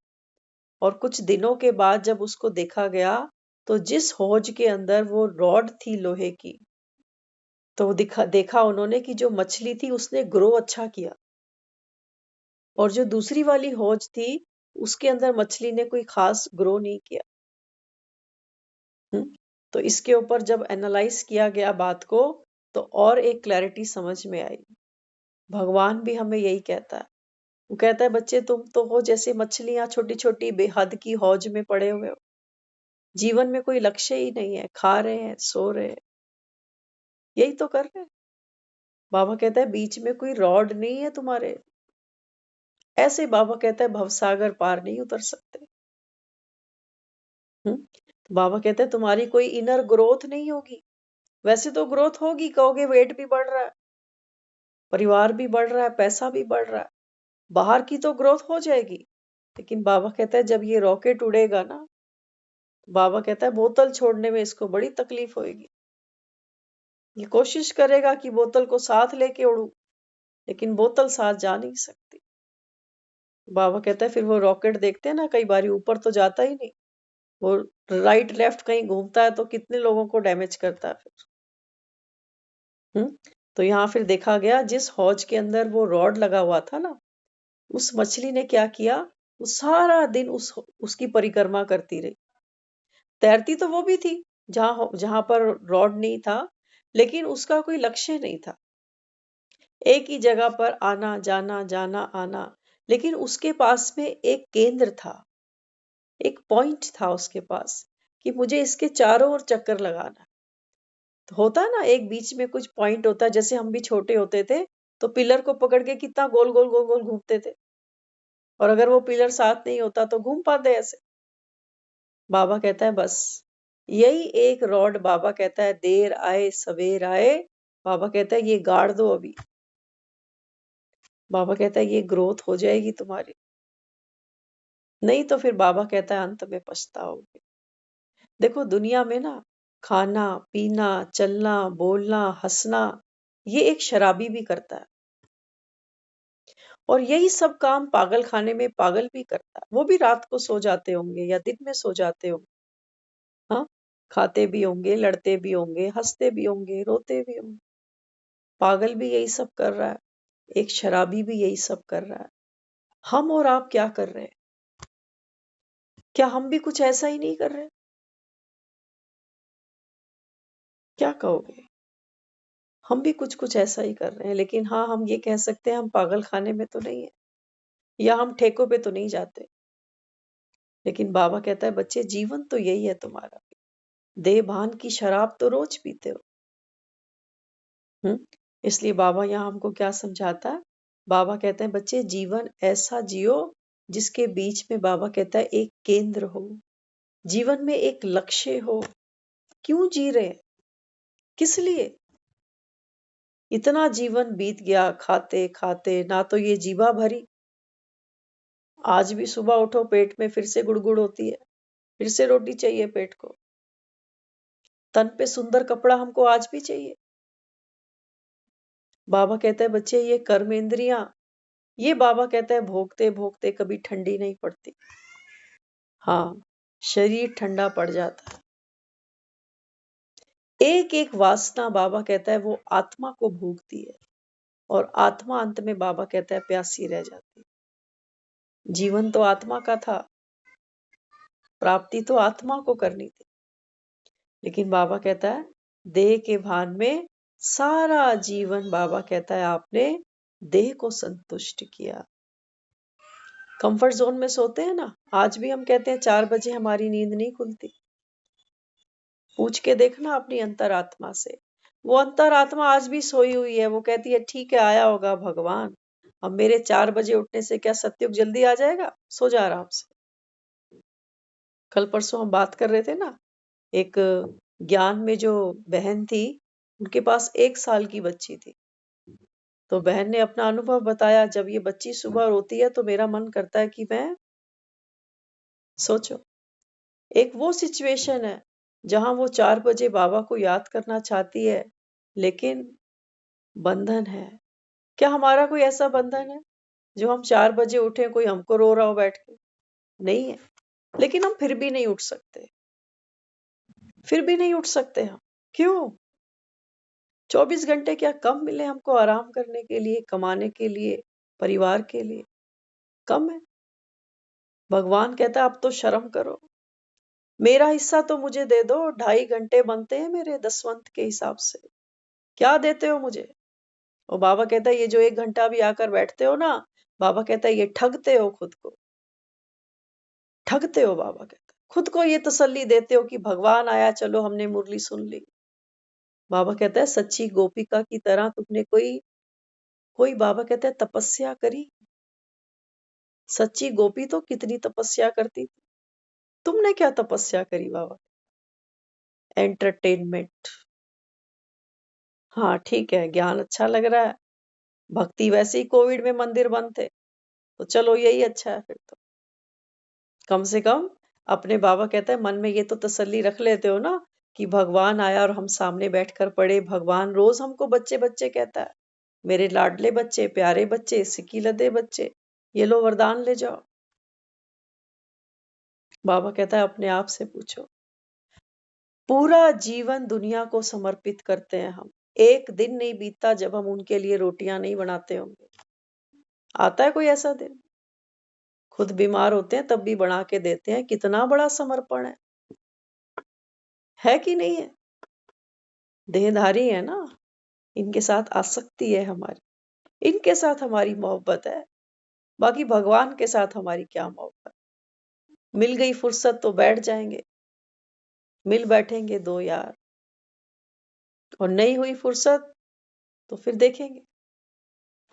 और कुछ दिनों के बाद जब उसको देखा गया तो जिस हौज के अंदर वो रॉड थी लोहे की, तो देखा उन्होंने कि जो मछली थी उसने ग्रो अच्छा किया और जो दूसरी वाली हौज थी उसके अंदर मछली ने कोई खास ग्रो नहीं किया। तो इसके ऊपर जब एनालाइज किया गया बात को तो और एक क्लैरिटी समझ में आई। भगवान भी हमें यही कहता है। वो कहता है बच्चे तुम तो हो जैसे मछलियां छोटी छोटी बेहद की हौज में पड़े हुए हो, जीवन में कोई लक्ष्य ही नहीं है, खा रहे हैं सो रहे हैं, यही तो कर रहे हैं। बाबा कहता है बीच में कोई रॉड नहीं है तुम्हारे, ऐसे बाबा कहता है भवसागर पार नहीं उतर सकते। तो बाबा कहते हैं तुम्हारी कोई इनर ग्रोथ नहीं होगी। वैसे तो ग्रोथ होगी, कहोगे वेट भी बढ़ रहा है, परिवार भी बढ़ रहा है, पैसा भी बढ़ रहा है, बाहर की तो ग्रोथ हो जाएगी। लेकिन बाबा कहता है जब ये रॉकेट उड़ेगा ना, बाबा कहता है बोतल छोड़ने में इसको बड़ी तकलीफ होगी। ये कोशिश करेगा कि बोतल को साथ लेके उड़ू, लेकिन बोतल साथ जा नहीं सकती। बाबा कहता है फिर वो रॉकेट देखते हैं ना, कई बार ऊपर तो जाता ही नहीं, वो राइट लेफ्ट कहीं घूमता है तो कितने लोगों को डैमेज करता है फिर। तो यहाँ फिर देखा गया जिस हौज के अंदर वो रॉड लगा हुआ था ना, उस मछली ने क्या किया, वो सारा दिन उसकी परिक्रमा करती रही। तैरती तो वो भी थी जहां जहां पर रॉड नहीं था, लेकिन उसका कोई लक्ष्य नहीं था, एक ही जगह पर आना जाना जाना आना। लेकिन उसके पास में एक केंद्र था, एक पॉइंट था उसके पास कि मुझे इसके चारों ओर चक्कर लगाना। तो होता है ना एक बीच में कुछ पॉइंट होता है, जैसे हम भी छोटे होते थे तो पिलर को पकड़ के कितना गोल गोल गोल गोल घूमते थे, और अगर वो पिलर साथ नहीं होता तो घूम पाते ऐसे। बाबा कहता है बस यही एक रॉड, बाबा कहता है देर आए सवेर आए, बाबा कहता है ये गाड़ दो अभी। बाबा कहता है ये ग्रोथ हो जाएगी तुम्हारी, नहीं तो फिर बाबा कहता है अंत में पछताओगे। देखो दुनिया में ना खाना पीना चलना बोलना हंसना, ये एक शराबी भी करता है और यही सब काम पागल खाने में पागल भी करता है। वो भी रात को सो जाते होंगे या दिन में सो जाते होंगे, हाँ, खाते भी होंगे, लड़ते भी होंगे, हंसते भी होंगे, रोते भी होंगे। पागल भी यही सब कर रहा है, एक शराबी भी यही सब कर रहा है। हम और आप क्या कर रहे हैं? क्या हम भी कुछ ऐसा ही नहीं कर रहे? क्या कहोगे? हम भी कुछ कुछ ऐसा ही कर रहे हैं, लेकिन हाँ, हम ये कह सकते हैं हम पागल खाने में तो नहीं है, या हम ठेकों पे तो नहीं जाते। लेकिन बाबा कहता है बच्चे, जीवन तो यही है तुम्हारा, देह भान की शराब तो रोज पीते हो। इसलिए बाबा यहाँ हमको क्या समझाता है? बाबा कहते हैं बच्चे, जीवन ऐसा जियो जिसके बीच में, बाबा कहता है, एक केंद्र हो, जीवन में एक लक्ष्य हो। क्यों जी रहे हैं? किस लिए? इतना जीवन बीत गया खाते खाते, ना तो ये जीवा भरी। आज भी सुबह उठो, पेट में फिर से गुड़गुड़ होती है, फिर से रोटी चाहिए पेट को। तन पे सुंदर कपड़ा हमको आज भी चाहिए। बाबा कहते हैं बच्चे, ये कर्म इंद्रियां, ये बाबा कहता है भोगते भोगते कभी ठंडी नहीं पड़ती। हाँ, शरीर ठंडा पड़ जाता है। एक एक वासना, बाबा कहता है, वो आत्मा को भोगती है, और आत्मा अंत में, बाबा कहता है, प्यासी रह जाती है। जीवन तो आत्मा का था, प्राप्ति तो आत्मा को करनी थी, लेकिन बाबा कहता है देह के भान में सारा जीवन, बाबा कहता है, आपने देह को संतुष्ट किया। कंफर्ट जोन में सोते हैं ना, आज भी हम कहते हैं 4 बजे हमारी नींद नहीं खुलती। पूछ के देखना अपनी अंतरात्मा से, वो अंतरात्मा आज भी सोई हुई है। वो कहती है ठीक है, आया होगा भगवान, अब मेरे 4 बजे उठने से क्या सतयुग जल्दी आ जाएगा? सो जा आराम से। कल परसों हम बात कर रहे थे ना, एक ज्ञान में जो बहन थी, उनके पास 1 साल की बच्ची थी। तो बहन ने अपना अनुभव बताया, जब ये बच्ची सुबह रोती है तो मेरा मन करता है कि मैं, सोचो, एक वो सिचुएशन है जहां वो 4 बजे बाबा को याद करना चाहती है, लेकिन बंधन है। क्या हमारा कोई ऐसा बंधन है जो हम 4 बजे उठे, कोई हमको रो रहा हो बैठ के? नहीं है। लेकिन हम फिर भी नहीं उठ सकते, फिर भी नहीं उठ सकते हम। क्यों? 24 घंटे क्या कम मिले हमको आराम करने के लिए, कमाने के लिए, परिवार के लिए? कम है। भगवान कहता है अब तो शर्म करो, मेरा हिस्सा तो मुझे दे दो। 2.5 घंटे बनते हैं मेरे दसवंत के हिसाब से, क्या देते हो मुझे? और बाबा कहता है ये जो 1 घंटा भी आकर बैठते हो ना, बाबा कहता है ये ठगते हो खुद को, ठगते हो। बाबा कहता है खुद को ये तसल्ली देते हो कि भगवान आया, चलो हमने मुरली सुन ली। बाबा कहता है सच्ची गोपिका की तरह तुमने कोई कोई बाबा कहता है तपस्या करी? सच्ची गोपी तो कितनी तपस्या करती थी, तुमने क्या तपस्या करी? बाबा, एंटरटेनमेंट। हाँ ठीक है, ज्ञान अच्छा लग रहा है, भक्ति, वैसे ही कोविड में मंदिर बंद थे, तो चलो यही अच्छा है फिर तो। कम से कम अपने, बाबा कहता है, मन में ये तो तसल्ली रख लेते हो ना कि भगवान आया और हम सामने बैठकर पढ़े। भगवान रोज हमको बच्चे बच्चे कहता है, मेरे लाडले बच्चे, प्यारे बच्चे, सिक्की लदे बच्चे, ये लो वरदान ले जाओ। बाबा कहता है अपने आप से पूछो, पूरा जीवन दुनिया को समर्पित करते हैं हम, एक दिन नहीं बीतता जब हम उनके लिए रोटियां नहीं बनाते होंगे। आता है कोई ऐसा दिन? खुद बीमार होते हैं तब भी बना के देते हैं। कितना बड़ा समर्पण है कि नहीं है? देहधारी है ना, इनके साथ आसक्ति है हमारी, इनके साथ हमारी मोहब्बत है। बाकी भगवान के साथ हमारी क्या मोहब्बत? मिल गई फुर्सत तो बैठ जाएंगे, मिल बैठेंगे दो यार, और नहीं हुई फुर्सत तो फिर देखेंगे।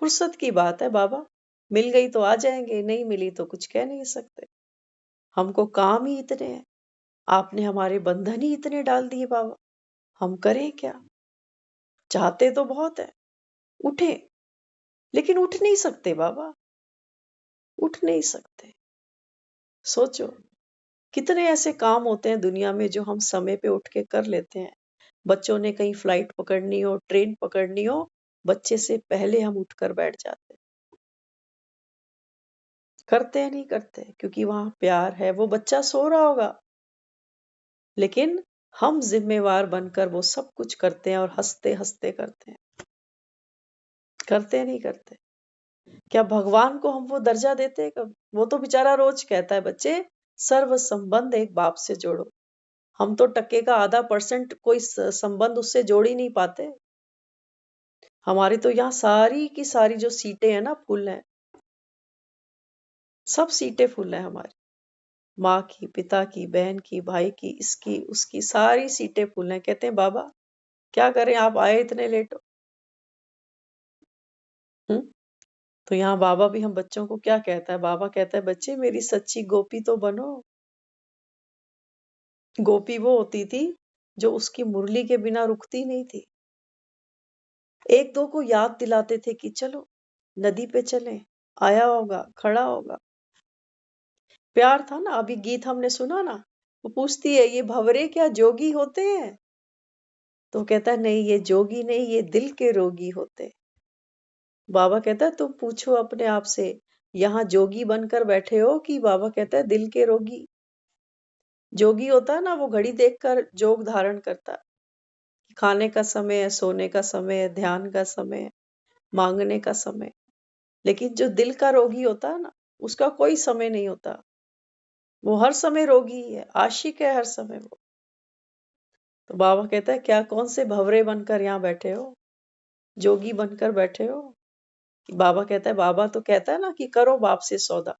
फुर्सत की बात है बाबा, मिल गई तो आ जाएंगे, नहीं मिली तो कुछ कह नहीं सकते। हमको काम ही इतने हैं, आपने हमारे बंधन ही इतने डाल दिए बाबा, हम करें क्या? चाहते तो बहुत है, उठे, लेकिन उठ नहीं सकते बाबा, उठ नहीं सकते। सोचो, कितने ऐसे काम होते हैं दुनिया में जो हम समय पे उठ के कर लेते हैं। बच्चों ने कहीं फ्लाइट पकड़नी हो, ट्रेन पकड़नी हो, बच्चे से पहले हम उठकर बैठ जाते हैं। करते हैं नहीं करते, क्योंकि वहां प्यार है। वो बच्चा सो रहा होगा, लेकिन हम जिम्मेवार बनकर वो सब कुछ करते हैं, और हंसते हंसते करते हैं। करते हैं नहीं करते? क्या भगवान को हम वो दर्जा देते हैं कभी? वो तो बेचारा रोज कहता है बच्चे, सर्व संबंध एक बाप से जोड़ो। हम तो टक्के का आधा % कोई संबंध उससे जोड़ ही नहीं पाते। हमारी तो यहाँ सारी की सारी जो सीटें हैं ना फुल हैं, सब सीटें फुल हैं हमारी। माँ की, पिता की, बहन की, भाई की, इसकी उसकी सारी सीटें फुल हैं। कहते हैं बाबा क्या करें, आप आए इतने लेट हो। तो यहाँ बाबा भी हम बच्चों को क्या कहता है, बाबा कहता है बच्चे मेरी सच्ची गोपी तो बनो। गोपी वो होती थी जो उसकी मुरली के बिना रुकती नहीं थी। एक दो को याद दिलाते थे कि चलो नदी पे चलें, आया होगा, खड़ा होगा। प्यार था ना। अभी गीत हमने सुना ना, वो पूछती है ये भंवरे क्या जोगी होते हैं? तो कहता है नहीं, ये जोगी नहीं, ये दिल के रोगी होते। बाबा कहता है तुम पूछो अपने आप से, यहाँ जोगी बनकर बैठे हो कि बाबा कहता है दिल के रोगी। जोगी होता है ना, वो घड़ी देखकर जोग धारण करता है। खाने का समय है, सोने का समय है, ध्यान का समय है, मांगने का समय। लेकिन जो दिल का रोगी होता है ना, उसका कोई समय नहीं होता। वो हर समय रोगी है, आशिक है हर समय वो। तो बाबा कहता है क्या कौन से भंवरे बनकर यहाँ बैठे हो, जोगी बनकर बैठे हो? कि बाबा कहता है, बाबा तो कहता है ना कि करो बाप से सौदा।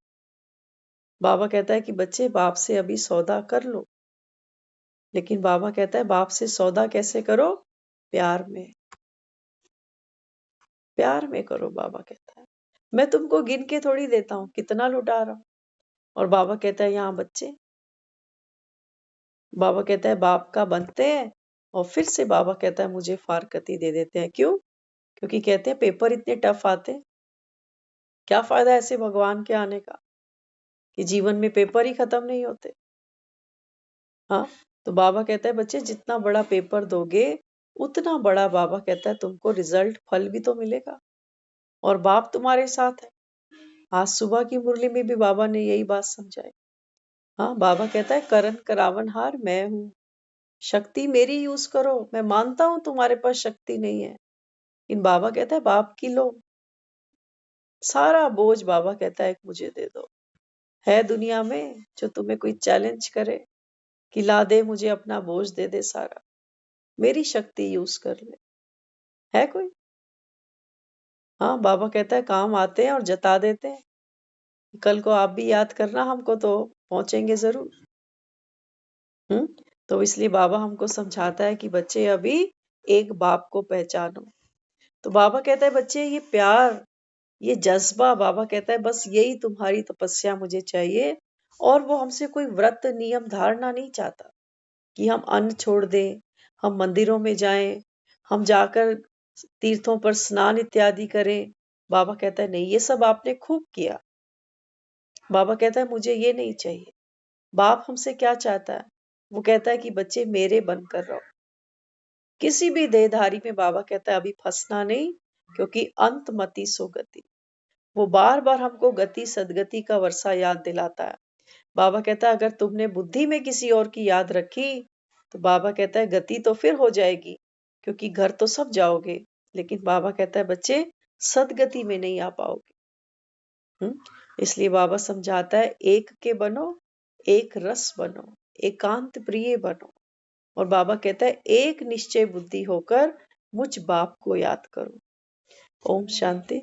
बाबा कहता है कि बच्चे बाप से अभी सौदा कर लो। लेकिन बाबा कहता है बाप से सौदा कैसे करो? प्यार में। प्यार में करो, बाबा कहता है। मैं तुमको गिन के थोड़ी देता हूँ कितना लुटा रहा हूँ। और बाबा कहता है यहाँ बच्चे, बाबा कहता है बाप का बनते हैं और फिर से बाबा कहता है मुझे फारकती दे देते हैं। क्यों? क्योंकि कहते हैं पेपर इतने टफ आते हैं, क्या फायदा ऐसे भगवान के आने का कि जीवन में पेपर ही खत्म नहीं होते। हाँ, तो बाबा कहता है बच्चे जितना बड़ा पेपर दोगे उतना बड़ा बाबा कहता है तुमको रिजल्ट फल भी तो मिलेगा, और बाप तुम्हारे साथ है। आज सुबह की मुरली में भी बाबा ने यही बात समझाई। हाँ, बाबा कहता है करण करावनहार मैं हूँ, शक्ति मेरी यूज करो। मैं मानता हूँ तुम्हारे पास शक्ति नहीं है, लेकिन बाबा कहता है बाप की लो, सारा बोझ बाबा कहता है मुझे दे दो। है दुनिया में जो तुम्हें कोई चैलेंज करे कि ला दे मुझे अपना बोझ दे दे सारा, मेरी शक्ति यूज कर ले? है कोई? हाँ, बाबा कहता है काम आते हैं और जता देते हैं। कल को आप भी याद करना हमको, तो पहुंचेंगे जरूर। तो इसलिए बाबा हमको समझाता है कि बच्चे अभी एक बाप को पहचानो। तो बाबा कहता है बच्चे ये प्यार, ये जज्बा, बाबा कहता है बस यही तुम्हारी तपस्या मुझे चाहिए। और वो हमसे कोई व्रत नियम धारणा नहीं चाहता कि हम अन्न छोड़ दें, हम मंदिरों में जाएं, हम जाकर तीर्थों पर स्नान इत्यादि करें। बाबा कहता है नहीं, ये सब आपने खूब किया। बाबा कहता है मुझे ये नहीं चाहिए। बाप हमसे क्या चाहता है? वो कहता है कि बच्चे मेरे बनकर रहो। किसी भी देहधारी में बाबा कहता है अभी फंसना नहीं, क्योंकि अंत मति सो गति। वो बार बार हमको गति सदगति का वर्षा याद दिलाता है। बाबा कहता है अगर तुमने बुद्धि में किसी और की याद रखी तो बाबा कहता है गति तो फिर हो जाएगी, क्योंकि घर तो सब जाओगे, लेकिन बाबा कहता है बच्चे सदगति में नहीं आ पाओगे। इसलिए बाबा समझाता है एक के बनो, एक रस बनो, एकांत प्रिय बनो। और बाबा कहता है एक निश्चय बुद्धि होकर मुझ बाप को याद करो। ओम शांति।